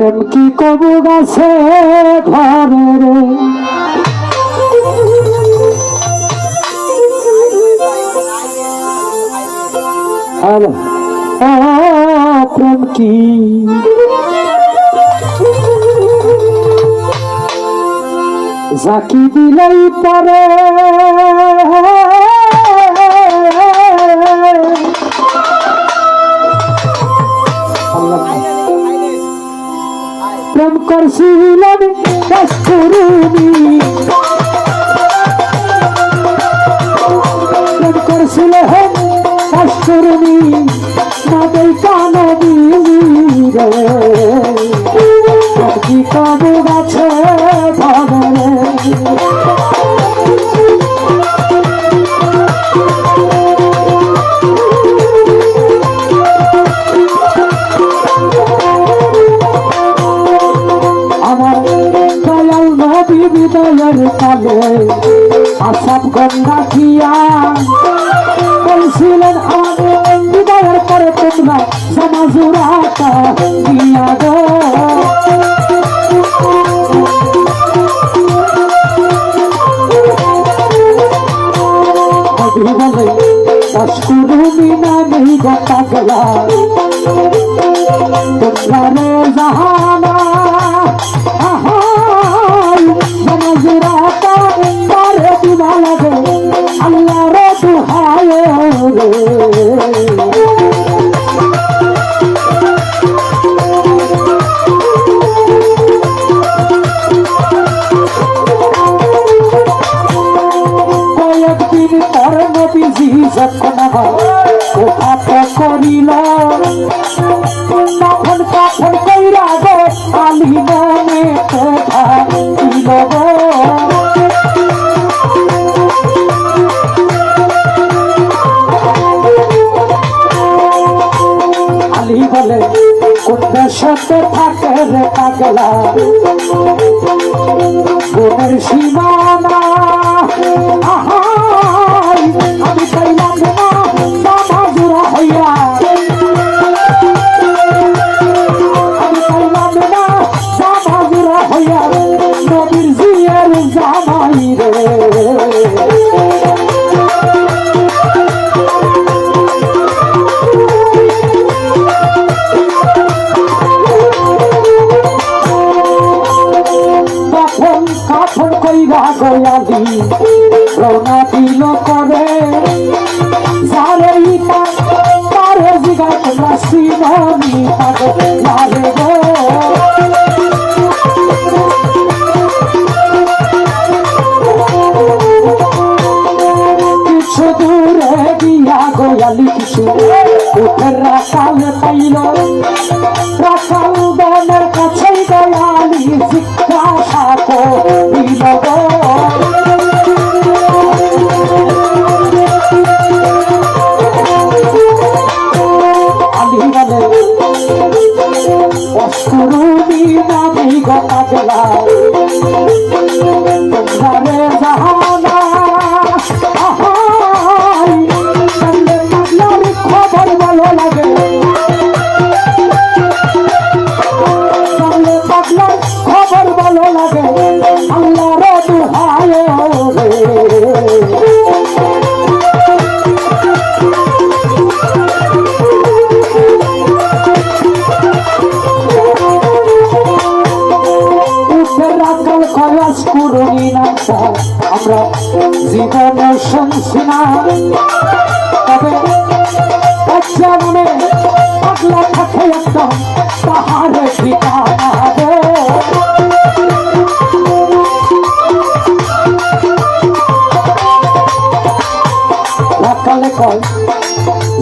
প্রেম কি কবু গাছে ধরে রে হ্যালো প্রেম কি জাকি দিলাই পারে প্রেম করছিলাম কস্তুরী প্রেম করছিল কস্তুরী নদী কানবী রে কি কবু গাছে ধরে বিদায়ের কালে আসাদ গঙ্গা খিয়া বলছিলেন আমাদের বিদায়ের পরে তোমরা সমাজুরাটা দিয়া গো বলে অস্কুরুমি নামে গোটা গেলা তোমরা রে জাহানা আল্লাহ রে দুহায় কয়েকদিন পর নবীজি যখন ওঠাতে করিল তখন কখন কইরা গো আলী মনে কোথা দিল গো বলে কোন দেশতে থাকে রে পাগলা কোনের সীমানা আমি পাইলাম না বাবা জোড়া হইয়া আমি পাইলাম না বাবা জোড়া হইয়া নবীর জিয়ার জামাই রে গয়ালি রওনা দিল করে যারে তারে জিগায় তোমরা শিবনি যারে গো কিছু দূরে গিয়া গয়ালি কিছু উঠের রাখাল পাইল রাখাল বনের কাছেই গয়ালি জিজ্ঞাসা করিল গো অস্কুরুমি নামে গোটা গেলা তোমরা রে জাহানা খবর ভালো লাগে খবর ভালো লাগে আল্লাহ রে দুহায় রে আমরা জীবনে শুনছি না তবে বাচ্চা মনে পাগলা থাকে একদম পাহাড়ে ঠিকানা কালে কয়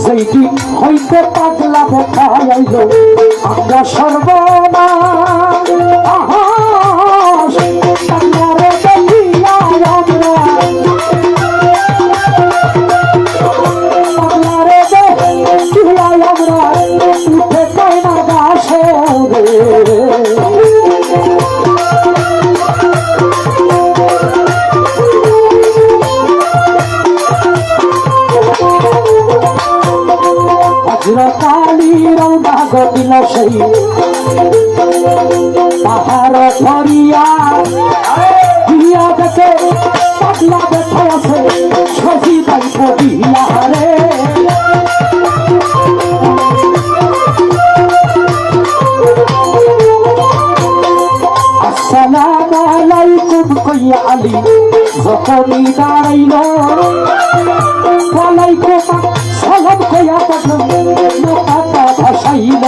যেই দিন হইতে পাগলা দেখা আইল আমরা সর্বনা চিরকালী রওনা গতিল সেই আমার ফরিয়া দিয়া দেখে পাগলা ব্যথা আছে সজি তাই পড়িয়া রে আসসালামু আলাইকুম কইয়া আলী যখনই দাঁড়াইল ওয়ালাইকুম সালাম কইয়া পাগলা ভাসাইল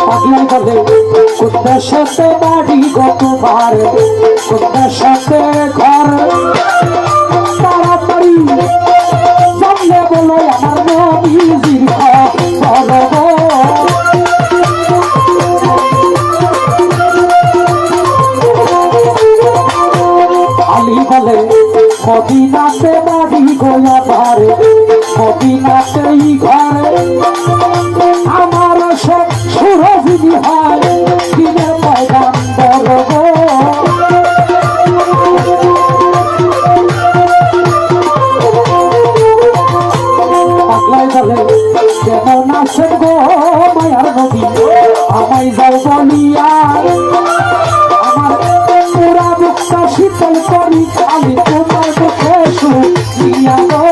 পাগলা বলে কোথার সাথে বাড়ি গতবার কোথার সাথে ঘর তাড়াতাড়ি সামনে বলো আমার নবীজির খবর আলী বলে মদিনাতে বাড়ি গোয়া পারে মদিনাতেই ঘরে আমার সব সুরজিনী হয় দিনের পয়গাম বলব পাগলায় বলে কেমন আছেন গো মায়ার নবী আমায় যাও বলিয়া আমার পুরা মুখটা শীতল করি খালি তোমার মুখে শুনিয়া গো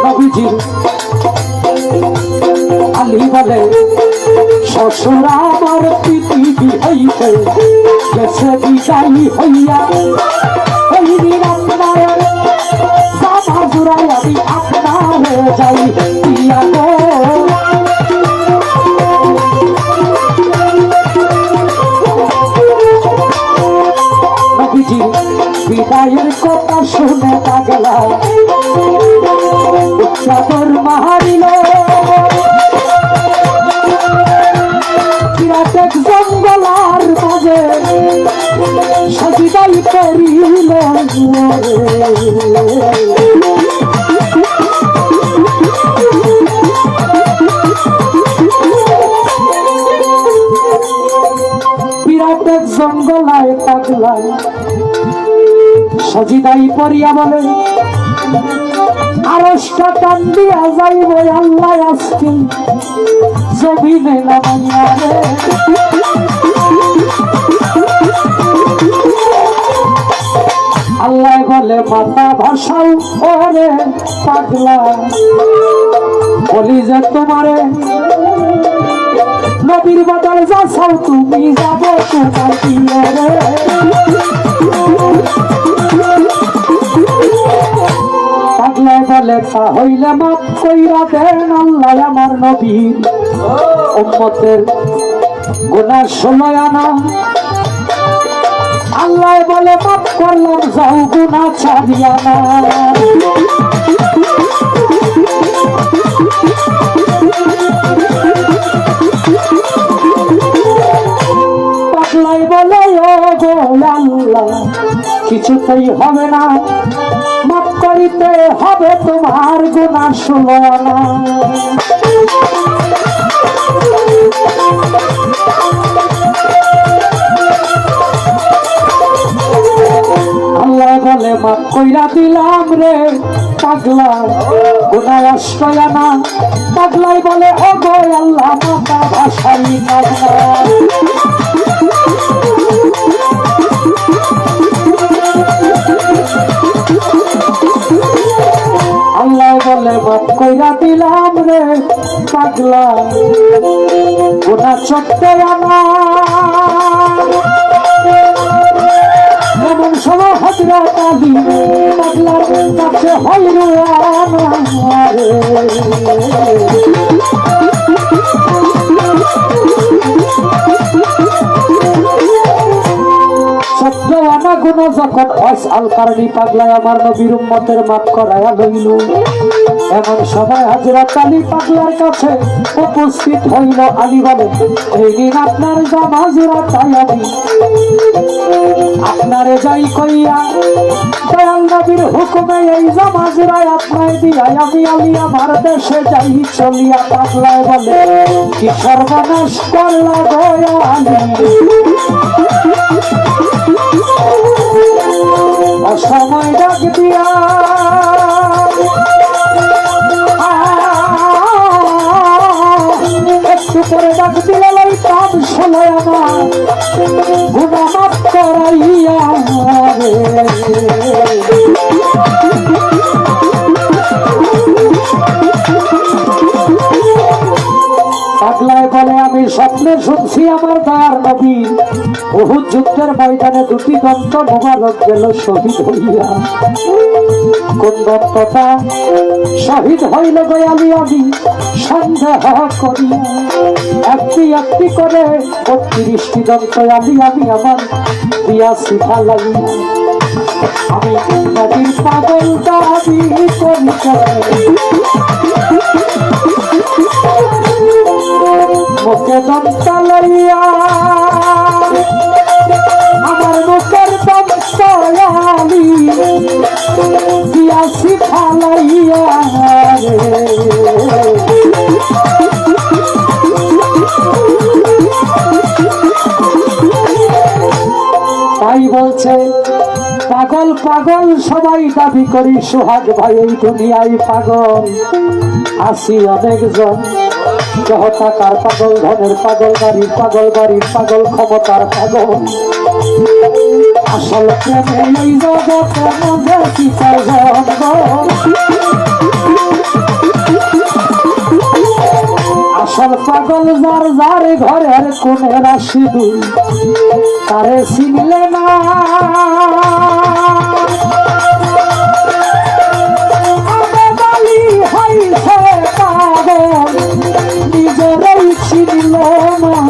নবীজির আলী বলে শ্বশুর আমার পৃথিবী হইতে গেছে বিদায়ী হইয়া ওই দিন আপনার জামা জুড়াই আমি আপনার যাই দিয়া গো নবীজির বিদায়ের কথা শুনে পাগলা চাদর মারিল বিরাট জঙ্গলার মাঝে সজিদাই করিল বিরাট জঙ্গলায় পাগলায় সজিদাই পরিয়া বলে আরশটা টান দিয়া যাইব আল্লাহ আজকে জমিনে নামাইয়া রে আল্লাহ বলে মাথা ভাসাও ওরে পাগলা বলি যে তোমারে নবীর বদল যাও তুমি যাবো তোমার দিয়ে রে পাগলায় বলে তা হইলে মাফ কইরা দেন আল্লাহ আমার নবীর উম্মতের গুনাহ 16 আনা আল্লাহ বলে মাফ করলাম যাও গুনাহ ছাড়িয়া না পাগলায় বলে ও গো আল্লাহ কিছুতেই হবে না মাফ করিতে হবে তোমার গুনাহ 16 আনা আল্লাহ বলে মাফ কইরা দিলাম রে পাগলা গুনাহ 8 আনা পাগলাই বলে ও গো আল্লাহ মাথা ভাসাই না আল্লাহ বলে মাফ কইরা দিলাম রে পাগলা গুনাহ 14 আনা এমন সময় হজরত আলী পাগলার কাছে হইল আনা গুণ যখন আল কারণী পাগলায় আমার নবীর উম্মতের মাফ করায়া লইল এমন সময় হযরত আলী পাগলার কাছে উপস্থিত হইল আলী বলে এই দিন আপনার জামা জোড়া তাই আমি আপনারে যাই কইয়া দয়াল নবীর হুকুমে এই জামা জোড়ায় আপনার দিয়াই আমি আলী আমার দেশে যাই চলিয়া পাগলায় বলে কি সর্বনাশ করলা গো আলী বলে আমার গুনাহ মাফ করাইয়া রে পাগলায় বলে আমি স্বপ্নে শুনছি আমার দয়ার নবী উহুদ যুদ্ধের ময়দানে দুটি দন্ত মোবারক গেল শহীদ হইয়া। কোন দন্তটা শহীদ হইল দয়ালি আমি সন্দেহ করিয়া একটি একটি করে ৩২টি দন্ত আলি আমি আমার দিয়াছি ফালাইয়া। আমি নবীর পাগল দাবি করি মুখে দমটা লইয়া আমার মুখের দমটায়ালি দিয়াছি ফালাইয়া রে তাই বলছে পাগল পাগল সবাই দাবি করি সোহাগ ভাই এই দুনিয়ায় পাগল আসি অনেকজন দেহ টাকার পাগল ধনের পাগল বাড়ির পাগল ক্ষমতার পাগল আসল প্রেমে এই জগতে মধ্যে কি আসল পাগল যার যার ঘরের কোণের আসিদু তারে চিনলে না নিজেরাই ছিল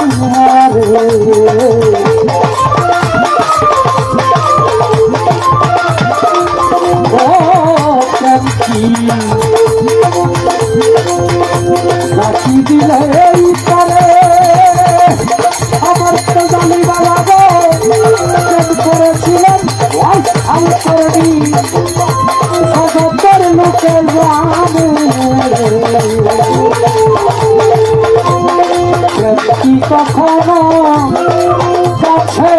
মারে রাখি দিলে এই পারে আমার তো জানি বাবা করেছিলেন আলকরণী জগতের লোকের কি কখনো কাছে